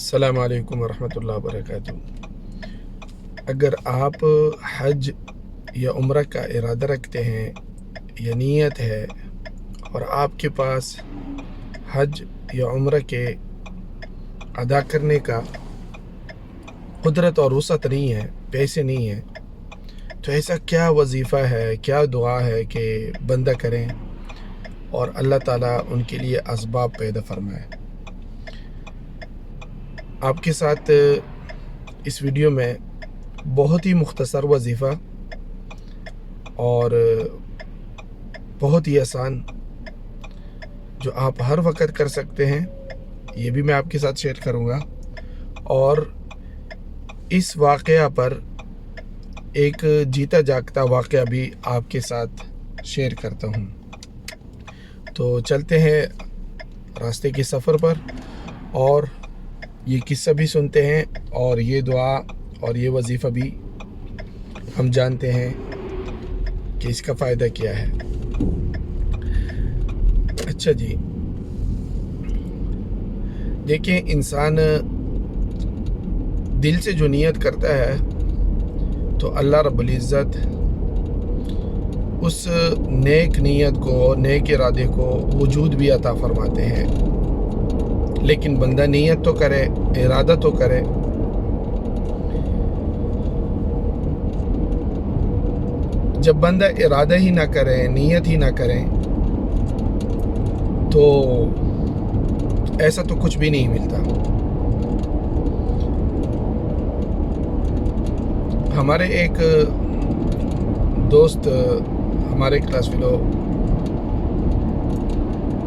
السلام علیکم ورحمۃ اللہ وبرکاتہ۔ اگر آپ حج یا عمرہ کا ارادہ رکھتے ہیں یا نیت ہے اور آپ کے پاس حج یا عمرہ کے ادا کرنے کا قدرت اور وسعت نہیں ہے، پیسے نہیں ہیں، تو ایسا کیا وظیفہ ہے، کیا دعا ہے کہ بندہ کریں اور اللہ تعالیٰ ان کے لیے اسباب پیدا فرمائے۔ آپ کے ساتھ اس ویڈیو میں بہت ہی مختصر وظیفہ اور بہت ہی آسان جو آپ ہر وقت کر سکتے ہیں، یہ بھی میں آپ کے ساتھ شیئر کروں گا، اور اس واقعہ پر ایک جیتا جاگتا واقعہ بھی آپ کے ساتھ شیئر کرتا ہوں۔ تو چلتے ہیں راستے کے سفر پر اور یہ قصہ بھی سنتے ہیں اور یہ دعا اور یہ وظیفہ بھی ہم جانتے ہیں کہ اس کا فائدہ کیا ہے۔ اچھا جی، دیکھیں، انسان دل سے جو نیت کرتا ہے تو اللہ رب العزت اس نیک نیت کو، نیک ارادے کو وجود بھی عطا فرماتے ہیں، لیکن بندہ نیت تو کرے، ارادہ تو کرے۔ جب بندہ ارادہ ہی نہ کرے، نیت ہی نہ کرے، تو ایسا تو کچھ بھی نہیں ملتا۔ ہمارے ایک دوست، ہمارے کلاس فیلو،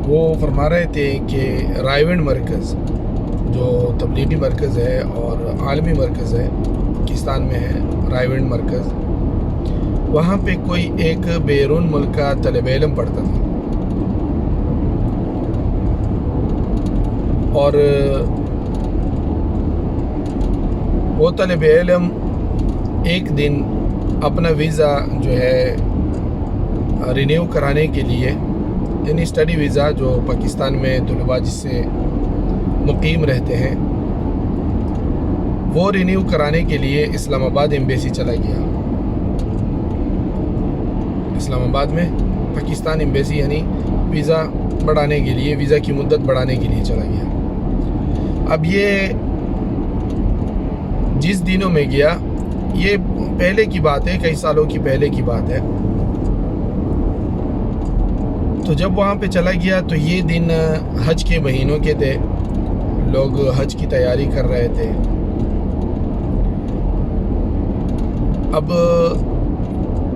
وہ فرما رہے تھے کہ رائیونڈ مرکز جو تبلیغی مرکز ہے اور عالمی مرکز ہے، پاکستان میں ہے رائیونڈ مرکز، وہاں پہ کوئی ایک بیرون ملک کا طالب علم پڑھتا تھا، اور وہ طالب علم ایک دن اپنا ویزا جو ہے رینیو کرانے کے لیے، یعنی اسٹڈی ویزا جو پاکستان میں طلباء جس سے مقیم رہتے ہیں، وہ رینیو کرانے کے لیے اسلام آباد ایمبیسی چلا گیا۔ اسلام آباد میں پاکستان ایمبیسی یعنی ویزا بڑھانے کے لیے، ویزا کی مدت بڑھانے کے لیے چلا گیا۔ اب یہ جس دنوں میں گیا، یہ پہلے کی بات ہے، کئی سالوں کی پہلے کی بات ہے، تو جب وہاں پہ چلا گیا تو یہ دن حج کے مہینوں کے تھے، لوگ حج کی تیاری کر رہے تھے۔ اب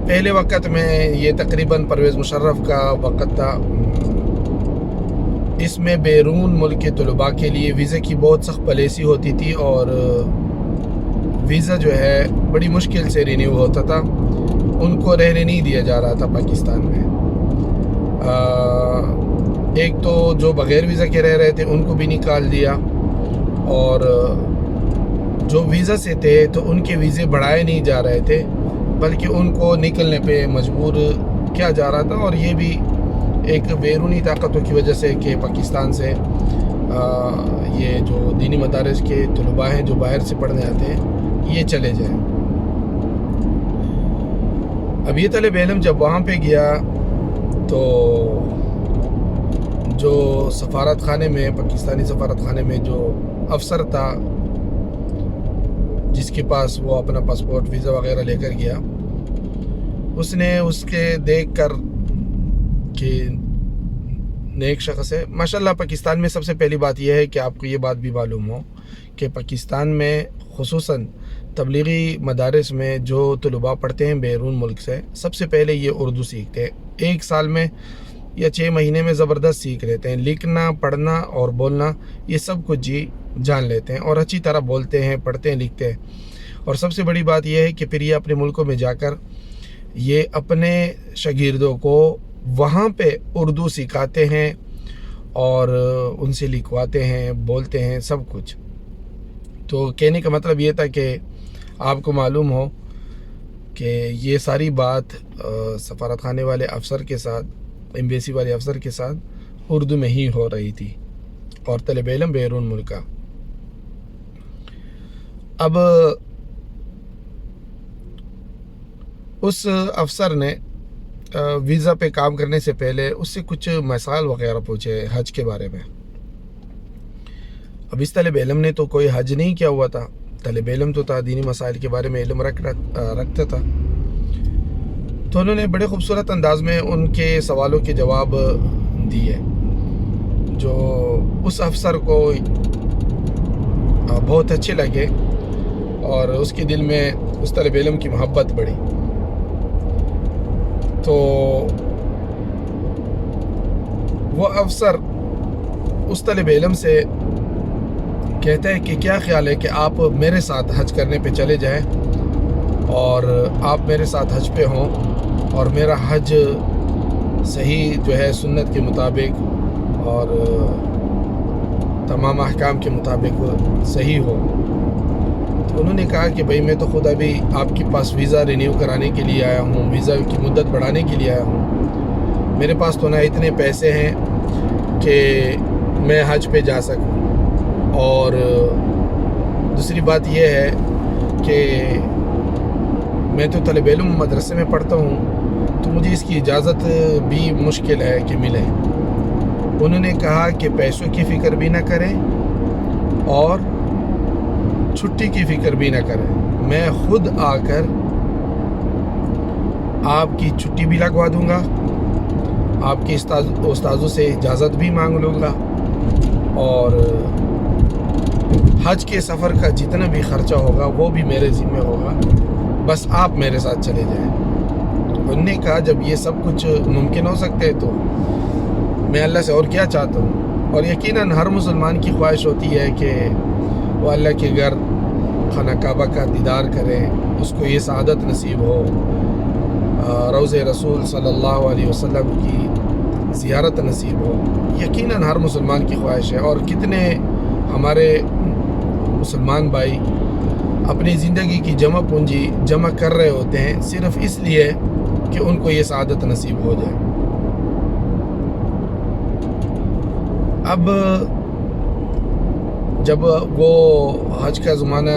پہلے وقت میں یہ تقریباً پرویز مشرف کا وقت تھا، اس میں بیرون ملک کے طلباء کے لیے ویزا کی بہت سخت پالیسی ہوتی تھی، اور ویزا جو ہے بڑی مشکل سے رینیو ہوتا تھا، ان کو رہنے نہیں دیا جا رہا تھا پاکستان میں۔ ایک تو جو بغیر ویزا کے رہ رہے تھے ان کو بھی نکال دیا، اور جو ویزا سے تھے تو ان کے ویزے بڑھائے نہیں جا رہے تھے، بلکہ ان کو نکلنے پہ مجبور کیا جا رہا تھا۔ اور یہ بھی ایک بیرونی طاقتوں کی وجہ سے کہ پاکستان سے یہ جو دینی مدارس کے طلباء ہیں جو باہر سے پڑھنے آتے ہیں، یہ چلے جائیں۔ اب یہ طالب علم جب وہاں پہ گیا تو جو سفارت خانے میں، پاکستانی سفارت خانے میں جو افسر تھا جس کے پاس وہ اپنا پاسپورٹ، ویزا وغیرہ لے کر گیا، اس نے اس کے دیکھ کر کہ نیک شخص ہے ماشاءاللہ۔ پاکستان میں سب سے پہلی بات یہ ہے کہ آپ کو یہ بات بھی معلوم ہو کہ پاکستان میں خصوصاً تبلیغی مدارس میں جو طلباء پڑھتے ہیں بیرون ملک سے، سب سے پہلے یہ اردو سیکھتے ہیں۔ ایک سال میں یا 6 مہینے میں زبردست سیکھ لیتے ہیں، لکھنا، پڑھنا اور بولنا یہ سب کچھ جی جان لیتے ہیں، اور اچھی طرح بولتے ہیں، پڑھتے ہیں، لکھتے ہیں۔ اور سب سے بڑی بات یہ ہے کہ پھر یہ اپنے ملکوں میں جا کر یہ اپنے شاگردوں کو وہاں پہ اردو سکھاتے ہیں اور ان سے لکھواتے ہیں، بولتے ہیں، سب کچھ۔ تو کہنے کا مطلب یہ تھا کہ آپ کو معلوم ہو کہ یہ ساری بات سفارت خانے والے افسر کے ساتھ، ایمبیسی والے افسر کے ساتھ اردو میں ہی ہو رہی تھی، اور طالب علم بیرون ملک کا۔ اب اس افسر نے ویزا پہ کام کرنے سے پہلے اس سے کچھ مسائل وغیرہ پوچھے حج کے بارے میں. اب اس طالب علم نے تو کوئی حج نہیں کیا ہوا تھا، طالب علم تو تھا، دینی مسائل کے بارے میں علم رکھتا تھا. تو انہوں نے بڑے خوبصورت انداز میں ان کے سوالوں کے جواب دیے جو اس افسر کو بہت اچھے لگے اور اس کے دل میں اس طالب علم کی محبت بڑھی. تو وہ افسر اس طالب علم سے کہتا ہے کہ کیا خیال ہے کہ آپ میرے ساتھ حج کرنے پہ چلے جائیں اور آپ میرے ساتھ حج پہ ہوں اور میرا حج صحیح جو ہے سنت کے مطابق اور تمام احکام کے مطابق صحیح ہو. تو انہوں نے کہا کہ بھئی میں تو خود ابھی آپ کے پاس ویزا رینیو کرانے کے لیے آیا ہوں، ویزا کی مدت بڑھانے کے لیے آیا ہوں. میرے پاس تو نہ اتنے پیسے ہیں کہ میں حج پہ جا سکوں، اور دوسری بات یہ ہے کہ میں تو طالب علم مدرسے میں پڑھتا ہوں تو مجھے اس کی اجازت بھی مشکل ہے کہ ملے. انہوں نے کہا کہ پیسوں کی فکر بھی نہ کریں اور چھٹی کی فکر بھی نہ کریں، میں خود آ کر آپ کی چھٹی بھی لگوا دوں گا، آپ کے استاذوں سے اجازت بھی مانگ لوں گا، اور حج کے سفر کا جتنا بھی خرچہ ہوگا وہ بھی میرے ذمہ ہوگا، بس آپ میرے ساتھ چلے جائیں. انہوں نے کہا جب یہ سب کچھ ممکن ہو سکتے ہے تو میں اللہ سے اور کیا چاہتا ہوں. اور یقیناً ہر مسلمان کی خواہش ہوتی ہے کہ وہ اللہ کے گھر خانہ کعبہ کا دیدار کرے، اس کو یہ سعادت نصیب ہو، روضہ رسول صلی اللہ علیہ وسلم کی زیارت نصیب ہو. یقیناً ہر مسلمان کی خواہش ہے، اور کتنے ہمارے مسلمان بھائی اپنی زندگی کی جمع پونجی جمع کر رہے ہوتے ہیں صرف اس لیے کہ ان کو یہ سعادت نصیب ہو جائے. اب جب وہ حج کا زمانہ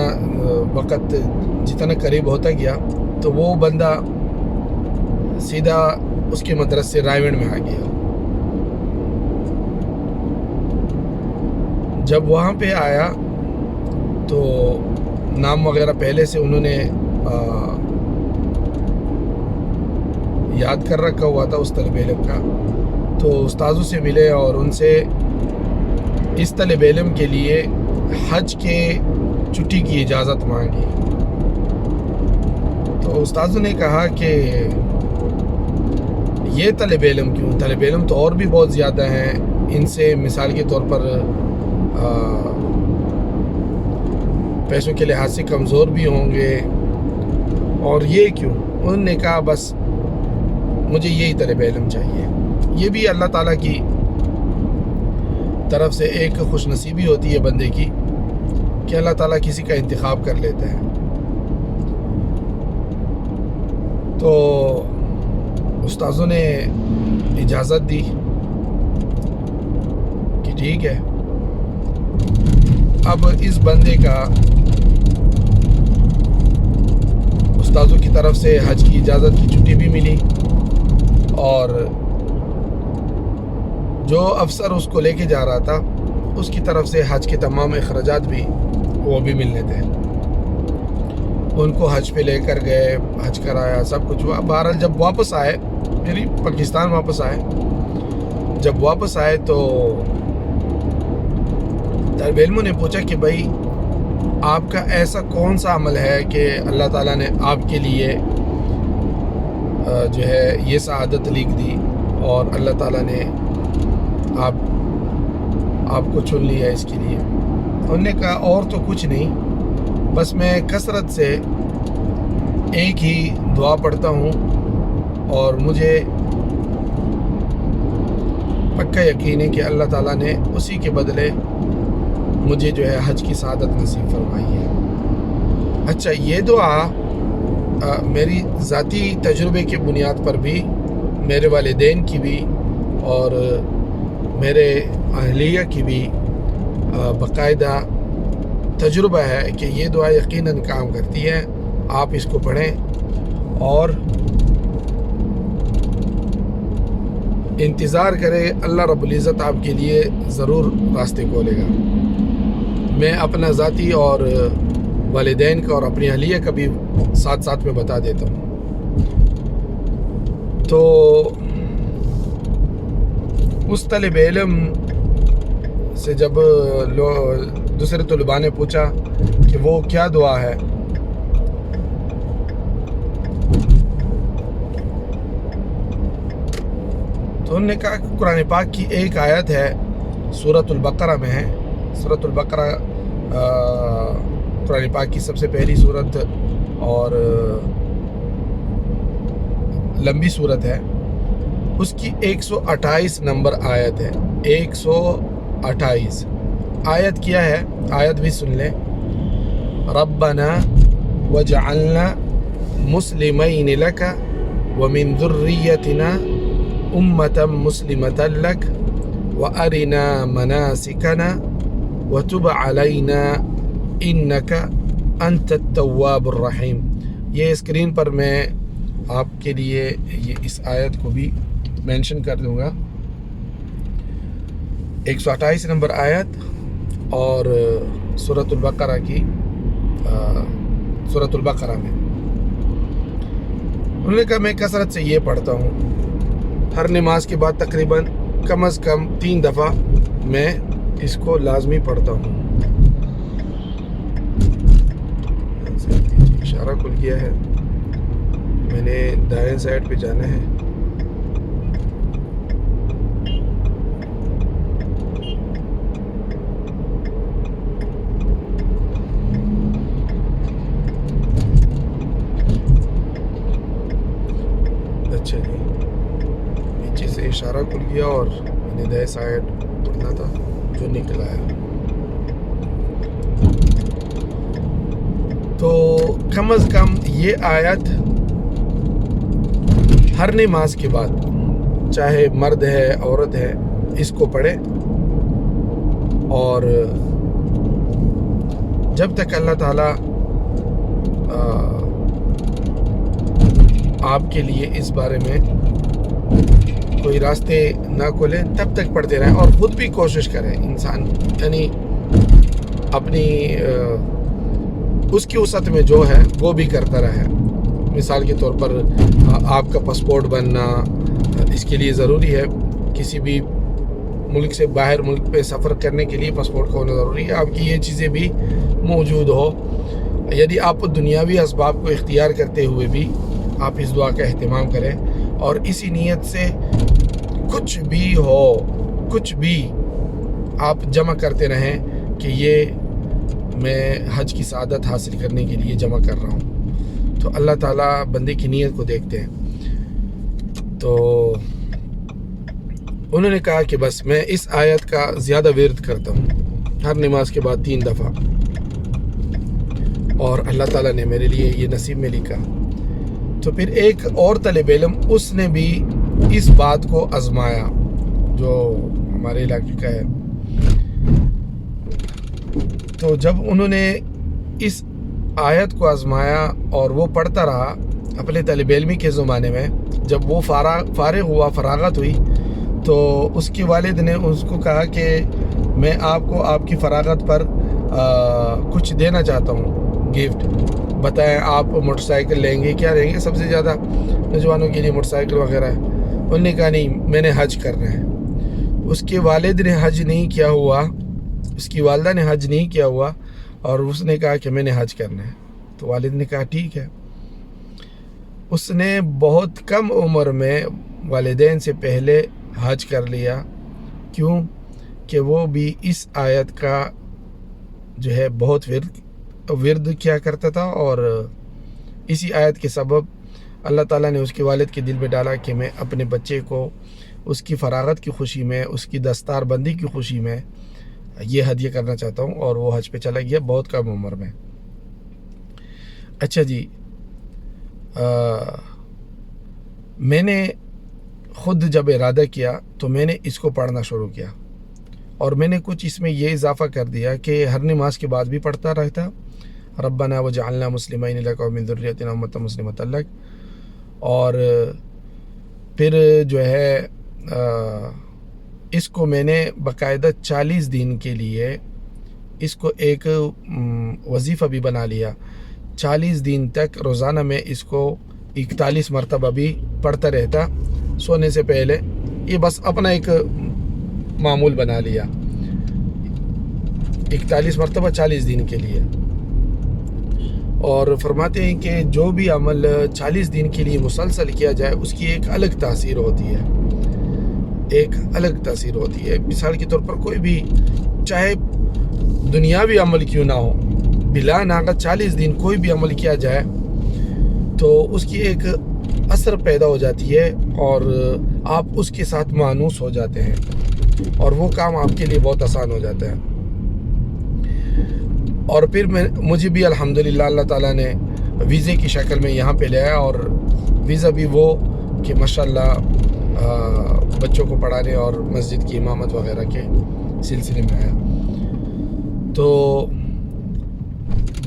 وقت جتنا قریب ہوتا گیا تو وہ بندہ سیدھا اس کے مدرسے رائے گڑھ میں آ گیا. جب وہاں پہ آیا تو نام وغیرہ پہلے سے انہوں نے یاد کر رکھا ہوا تھا اس طالب علم کا. تو استاذوں سے ملے اور ان سے اس طالب علم کے لیے حج کے چھٹی کی اجازت مانگی. تو استاذوں نے کہا کہ یہ طالب علم کیوں، طالب علم تو اور بھی بہت زیادہ ہیں، ان سے مثال کے طور پر پیسوں کے لحاظ سے کمزور بھی ہوں گے، اور یہ کیوں؟ انہوں نے کہا بس مجھے یہی طالب علم چاہیے. یہ بھی اللہ تعالیٰ کی طرف سے ایک خوش نصیبی ہوتی ہے بندے کی کہ اللہ تعالیٰ کسی کا انتخاب کر لیتا ہے. تو استاذوں نے اجازت دی کہ ٹھیک ہے. اب اس بندے کا استاذوں کی طرف سے حج کی اجازت کی چھٹی بھی ملی، اور جو افسر اس کو لے کے جا رہا تھا اس کی طرف سے حج کے تمام اخراجات بھی وہ بھی ملنے تھے. ان کو حج پہ لے کر گئے، حج کرایا، سب کچھ ہوا. بہرحال جب واپس آئے، یعنی پاکستان واپس آئے، جب واپس آئے تو طالب علموں نے پوچھا کہ بھائی آپ کا ایسا کون سا عمل ہے کہ اللہ تعالیٰ نے آپ کے لیے جو ہے یہ سعادت لکھ دی اور اللہ تعالیٰ نے آپ کو چن لیا اس کے لیے. انہوں نے کہا اور تو کچھ نہیں، بس میں کثرت سے ایک ہی دعا پڑھتا ہوں اور مجھے پکا یقین ہے کہ اللہ تعالیٰ نے اسی کے بدلے مجھے جو ہے حج کی سعادت نصیب فرمائی ہے. اچھا، یہ دعا میری ذاتی تجربے کی بنیاد پر بھی، میرے والدین کی بھی اور میرے اہلیہ کی بھی باقاعدہ تجربہ ہے کہ یہ دعا یقیناً کام کرتی ہے. آپ اس کو پڑھیں اور انتظار کریں. اللہ رب العزت آپ کے لیے ضرور راستے کھولے گا. میں اپنا ذاتی اور والدین کا اور اپنی اہلیہ کا بھی ساتھ ساتھ میں بتا دیتا ہوں. تو اس طالب علم سے جب دوسرے طلباء نے پوچھا کہ وہ کیا دعا ہے، تو انہوں نے کہا کہ قرآن پاک کی ایک آیت ہے، سورۃ البقرہ میں ہے. سورۃ البقرہ قرآن پاک کی سب سے پہلی سورت اور لمبی سورت ہے. اس کی 128 نمبر آیت ہے. 128 آیت کیا ہے؟ آیت بھی سن لیں. ربنا وجعلنا مسلمین لک ومن ذریتنا امة مسلمة لک وارنا مناسکنا وتب علینا انک انت التواب الرحیم. یہ اسکرین پر میں آپ کے لیے اس آیت کو بھی مینشن کر دوں گا. 128 نمبر آیت اور سورۃ البقرہ کی سورۃ البقرہ میں انہوں نے کہا میں کثرت سے یہ پڑھتا ہوں. ہر نماز کے بعد تقریباً کم از کم 3 دفعہ میں اس کو لازمی پڑھتا ہوں. اشارہ کھل گیا ہے، میں نے دائیں سائڈ پہ جانا ہے. اچھا جی، نیچے سے اشارہ کھل گیا اور میں نے دائیں سائڈ پڑھنا تھا جو نکل آیا. تو کم از کم یہ آیت ہر نماز کے بعد، چاہے مرد ہے عورت ہے، اس کو پڑھے. اور جب تک اللہ تعالیٰ آپ کے لیے اس بارے میں کوئی راستے نہ کھولے تب تک پڑھتے رہیں. اور خود بھی کوشش کریں انسان، یعنی اپنی اس کی وسعت میں جو ہے وہ بھی کرتا رہے. مثال کے طور پر آپ کا پاسپورٹ بننا، اس کے لیے ضروری ہے. کسی بھی ملک سے باہر ملک پہ سفر کرنے کے لیے پاسپورٹ کا ہونا ضروری ہے. آپ کی یہ چیزیں بھی موجود ہو. یدی آپ دنیاوی اسباب کو اختیار کرتے ہوئے بھی آپ اس دعا کا اہتمام کریں اور اسی نیت سے کچھ بھی ہو، کچھ بھی آپ جمع کرتے رہیں کہ یہ میں حج کی سعادت حاصل کرنے کے لیے جمع کر رہا ہوں. تو اللہ تعالیٰ بندے کی نیت کو دیکھتے ہیں. تو انہوں نے کہا کہ بس میں اس آیت کا زیادہ ورد کرتا ہوں ہر نماز کے بعد 3 دفعہ، اور اللہ تعالیٰ نے میرے لیے یہ نصیب میں لکھا. تو پھر ایک اور طالب علم، اس نے بھی اس بات کو آزمایا جو ہمارے علاقے کا ہے. تو جب انہوں نے اس آیت کو آزمایا اور وہ پڑھتا رہا اپنے طالب علمی کے زمانے میں، جب وہ فارغ ہوا، فراغت ہوئی، تو اس کے والد نے اس کو کہا کہ میں آپ کو آپ کی فراغت پر کچھ دینا چاہتا ہوں، گفٹ. بتائیں آپ موٹر سائیکل لیں گے، کیا لیں گے؟ سب سے زیادہ نوجوانوں کے لیے موٹر سائیکل وغیرہ ہے. انہوں نے کہا نہیں، میں نے حج کرنا ہے. اس کے والد نے حج نہیں کیا ہوا، اس کی والدہ نے حج نہیں کیا ہوا، اور اس نے کہا کہ میں نے حج کرنا ہے. تو والد نے کہا ٹھیک ہے. اس نے بہت کم عمر میں والدین سے پہلے حج کر لیا. کیوں؟ کہ وہ بھی اس آیت کا جو ہے بہت ورد کیا کرتا تھا، اور اسی آیت کے سبب اللہ تعالیٰ نے اس کے والد کے دل میں ڈالا کہ میں اپنے بچے کو اس کی فراغت کی خوشی میں، اس کی دستار بندی کی خوشی میں یہ ہدیہ کرنا چاہتا ہوں. اور وہ حج پہ چلا گیا بہت کم عمر میں. اچھا جی، میں نے خود جب ارادہ کیا تو میں نے اس کو پڑھنا شروع کیا. اور میں نے کچھ اس میں یہ اضافہ کر دیا کہ ہر نماز کے بعد بھی پڑھتا رہتا ربنا وجعلنا مسلمین لک ومن ذریتنا امۃ مسلمۃ لک. اور پھر جو ہے اس کو میں نے باقاعدہ 40 دن کے لیے اس کو ایک وظیفہ بھی بنا لیا. 40 دن تک روزانہ میں اس کو 41 مرتبہ بھی پڑھتا رہتا سونے سے پہلے. یہ بس اپنا ایک معمول بنا لیا 41 مرتبہ 40 دن کے لیے. اور فرماتے ہیں کہ جو بھی عمل 40 دن کے لیے مسلسل کیا جائے اس کی ایک الگ تاثیر ہوتی ہے، ایک الگ تاثیر ہوتی ہے. مثال کے طور پر کوئی بھی چاہے دنیاوی عمل کیوں نہ ہو، بلا ناغت 40 دن کوئی بھی عمل کیا جائے تو اس کی ایک اثر پیدا ہو جاتی ہے اور آپ اس کے ساتھ مانوس ہو جاتے ہیں اور وہ کام آپ کے لیے بہت آسان ہو جاتا ہے. اور پھر مجھے بھی الحمدللہ اللہ تعالیٰ نے ویزے کی شکل میں یہاں پہ لے آیا، اور ویزا بھی وہ کہ ماشاءاللہ بچوں کو پڑھانے اور مسجد کی امامت وغیرہ کے سلسلے میں آیا. تو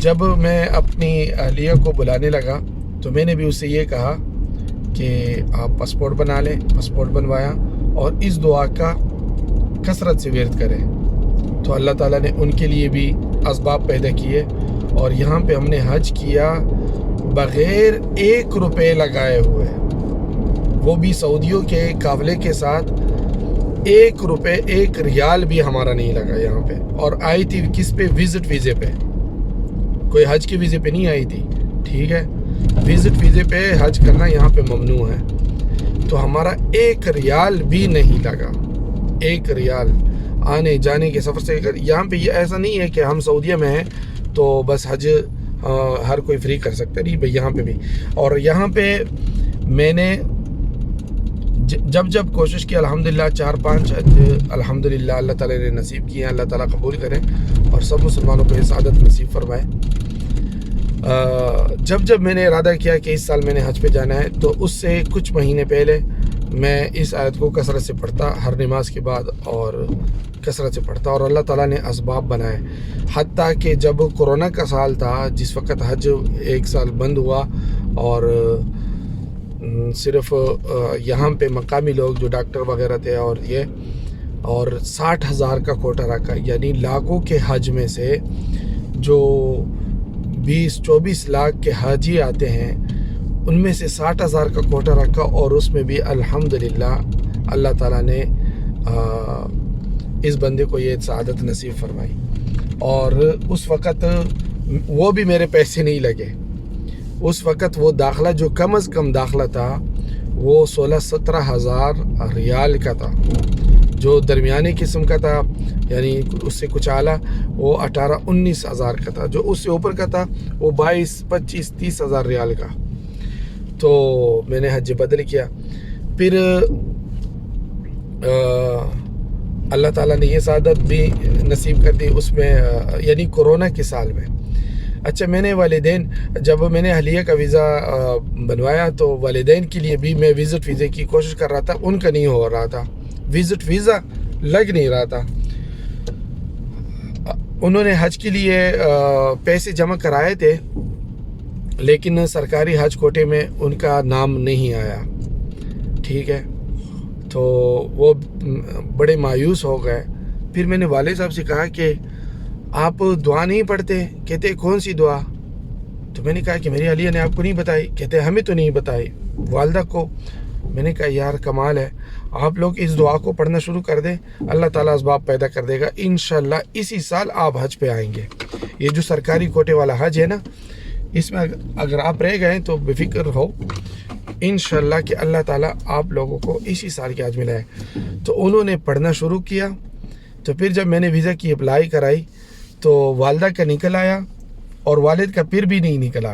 جب میں اپنی اہلیہ کو بلانے لگا تو میں نے بھی اس سے یہ کہا کہ آپ پاسپورٹ بنا لیں. پاسپورٹ بنوایا اور اس دعا کا کثرت سے ورد کریں. تو اللہ تعالیٰ نے ان کے لیے بھی اسباب پیدا کیے اور یہاں پہ ہم نے حج کیا بغیر 1 روپے لگائے ہوئے، وہ بھی سعودیوں کے قافلے کے ساتھ. 1 روپے 1 ریال بھی ہمارا نہیں لگا یہاں پہ. اور آئی تھی کس پہ؟ وزٹ ویزے پہ. کوئی حج کے ویزے پہ نہیں آئی تھی، ٹھیک ہے. وزٹ ویزے پہ حج کرنا یہاں پہ ممنوع ہے. تو ہمارا 1 ریال بھی نہیں لگا. 1 ریال آنے جانے کے سفر سے. یہاں پہ یہ ایسا نہیں ہے کہ ہم سعودیہ میں ہیں تو بس حج ہر کوئی فری کر سکتا ہے، نہیں بھائی، یہاں پہ بھی. اور یہاں پہ میں نے جب کوشش کی الحمدللہ 4-5 حج الحمدللہ اللہ تعالیٰ نے نصیب کیے ہیں. اللہ تعالیٰ قبول کرے اور سب مسلمانوں کو یہ سعادت نصیب فرمائے. جب میں نے ارادہ کیا کہ اس سال میں نے حج پہ جانا ہے تو اس سے کچھ مہینے پہلے میں اس آیت کو کثرت سے پڑھتا ہر نماز کے بعد، اور کثرت سے پڑھتا، اور اللہ تعالیٰ نے اسباب بنائے. حتیٰ کہ جب کورونا کا سال تھا، جس وقت حج 1 سال بند ہوا اور صرف یہاں پہ مقامی لوگ جو ڈاکٹر وغیرہ تھے اور 60,000 کا کوٹا رکھا، یعنی لاکھوں کے حج میں سے جو 20-24 لاکھ کے حاجی آتے ہیں ان میں سے 60,000 کا کوٹا رکھا. اور اس میں بھی الحمدللہ اللہ تعالیٰ نے اس بندے کو یہ سعادت نصیب فرمائی. اور اس وقت وہ بھی میرے پیسے نہیں لگے. اس وقت وہ داخلہ جو کم از کم داخلہ تھا وہ 16-17 ہزار ریال کا تھا. جو درمیانی قسم کا تھا یعنی اس سے کچھ اعلیٰ وہ 18-19 ہزار کا تھا. جو اس سے اوپر کا تھا وہ 22-25-30 ہزار ریال کا. تو میں نے حج بدل کیا. پھر اللہ تعالیٰ نے یہ سعادت بھی نصیب کر دی اس میں، یعنی کورونا کے سال میں. اچھا، میں نے والدین، جب میں نے اہلیہ کا ویزا بنوایا تو والدین کے لیے بھی میں وزٹ ویزے کی کوشش کر رہا تھا. ان کا نہیں ہو رہا تھا، وزٹ ویزا لگ نہیں رہا تھا. انہوں نے حج کے لیے پیسے جمع کرائے تھے لیکن سرکاری حج کوٹے میں ان کا نام نہیں آیا، ٹھیک ہے. تو وہ بڑے مایوس ہو گئے. پھر میں نے والد صاحب سے کہا کہ آپ دعا نہیں پڑھتے؟ کہتے کون سی دعا؟ تو میں نے کہا کہ میری اہلیہ نے آپ کو نہیں بتائی. کہتے ہمیں تو نہیں بتائی، والدہ کو. میں نے کہا یار کمال ہے، آپ لوگ اس دعا کو پڑھنا شروع کر دیں، اللہ تعالیٰ اسباب پیدا کر دے گا. انشاءاللہ اسی سال آپ حج پہ آئیں گے. یہ جو سرکاری کوٹے والا حج ہے نا، اس میں اگر آپ رہ گئے تو بے فکر ہو انشاءاللہ کہ اللہ تعالیٰ آپ لوگوں کو اسی سال کے حج میں لائے. تو انہوں نے پڑھنا شروع کیا. تو پھر جب میں نے ویزا کی اپلائی کرائی تو والدہ کا نکل آیا اور والد کا پھر بھی نہیں نکلا.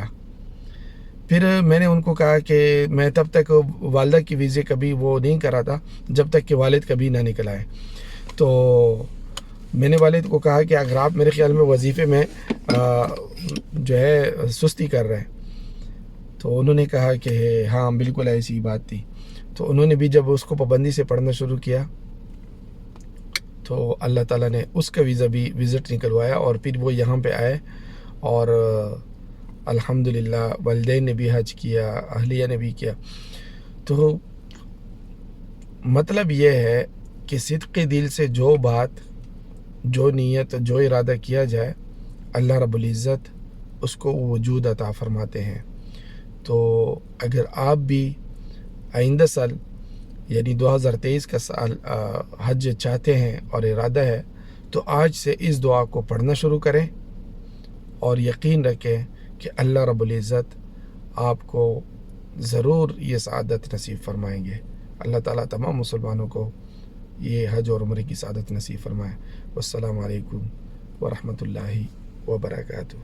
پھر میں نے ان کو کہا کہ میں تب تک والدہ کی ویزے کبھی وہ نہیں کرا تھا جب تک کہ والد کبھی نہ نکل آئے. تو میں نے والد کو کہا کہ اگر آپ میرے خیال میں وظیفے میں جو ہے سستی کر رہے ہیں. تو انہوں نے کہا کہ ہاں بالکل ایسی بات تھی. تو انہوں نے بھی جب اس کو پابندی سے پڑھنا شروع کیا تو اللہ تعالیٰ نے اس کا ویزا بھی وزٹ نکلوایا اور پھر وہ یہاں پہ آئے اور الحمدللہ والدین نے بھی حج کیا، اہلیہ نے بھی کیا۔ تو مطلب یہ ہے کہ صدق دل سے جو بات، جو نیت، جو ارادہ کیا جائے، اللہ رب العزت اس کو وجود عطا فرماتے ہیں۔ تو اگر آپ بھی آئندہ سال یعنی 2023 کا سال حج چاہتے ہیں اور ارادہ ہے، تو آج سے اس دعا کو پڑھنا شروع کریں اور یقین رکھیں کہ اللہ رب العزت آپ کو ضرور یہ سعادت نصیب فرمائیں گے۔ اللہ تعالیٰ تمام مسلمانوں کو یہ حج اور عمرے کی سعادت نصیب فرمائے۔ والسلام علیکم ورحمۃ اللہ وبرکاتہ۔